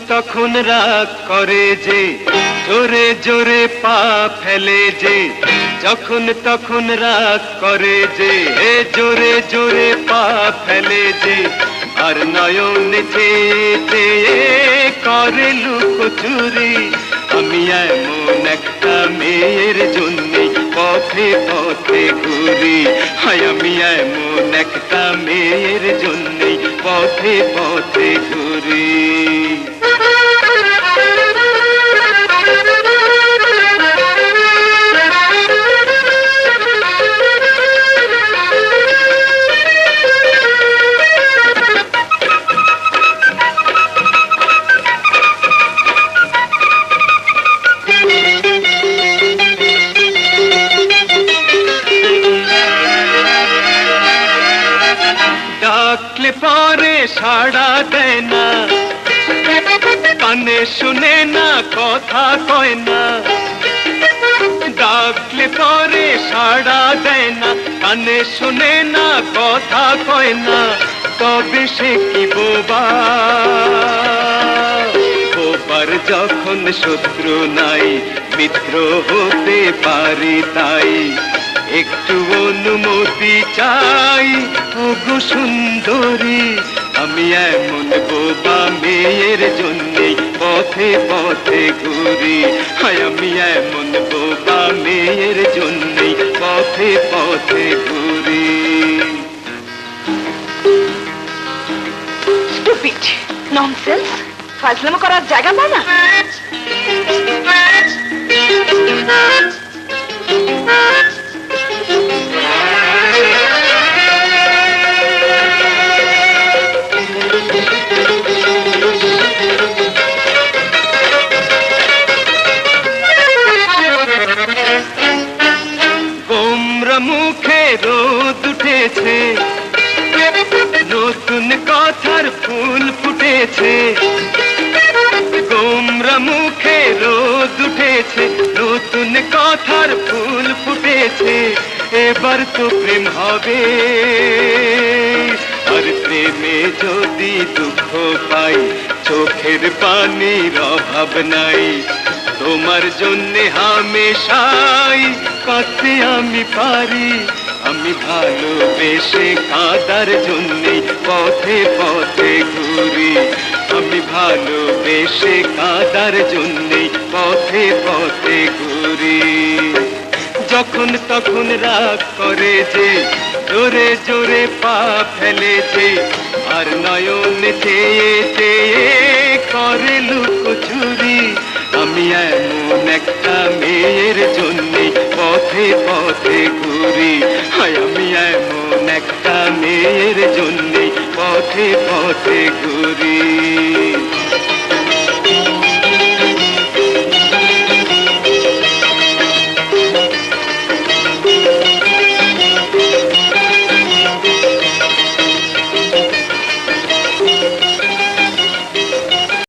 তখন রাগ করে যে, জোরে জোরে পা ফেলে যে, যখন তখন রাগ করে যে, জোরে জোরে পা ফেলে যে, আর নয়ন চেয়ে চেয়ে করে লুকোচুরি। আমি এমন একটা মেয়ের জন্যে পথে পথে ঘুরি, হায় আমি এমন একটা মেয়ের জন্যে পথে পথে ঘুরি। ডাকলে পরে সাড়া দেয় না, কানে শুনে না কথা কয় না। ডাকলে পরে সাড়া দেয় না, কানে শুনে না কথা কয় না। তবে সে কি বোবা, বোবার যখন শত্রু নাই মিত্র হতে পারি তাই। একটু অনুমতি চাই ওগো সুন্দরী, আমি এমন বোবা মেয়ের জন্যে পথে পথে ঘুরি, হায় আমি এমন বোবা মেয়ের জন্যে পথে পথে ঘুরি। স্টুপিড, ননসেন্স, ফাজলামো করার জায়গা পায় না। মুখে রোদ উঠেছে, নতুন কথার ফুল ফুটেছে। গোমরা মুখে রোদ উঠেছে, নতুন কথার ফুল ফুটেছে। এবার তো প্রেম হবে, আর প্রেমে যদি দুঃখ পাই চোখের পানির অভাব নাই। তোমার জন্যে হামেশাই কাঁদতে আমি পারি, আমি ভালোবেসে কাঁদার জন্যে পথে পথে ঘুরি। আমি ভালোবেসে কাঁদার জন্যে পথে পথে ঘুরি। যখন তখন রাগ করে যে, জোরে জোরে পা ফেলে যে, আর নয়ন চেয়ে চেয়ে করে লুকোচুরি। আমি এমন একটা মেয়ের জন্যে পথে পথে ঘুরি, হায় আমি এমন একটা মেয়ের জন্যে পথে পথে ঘুরি।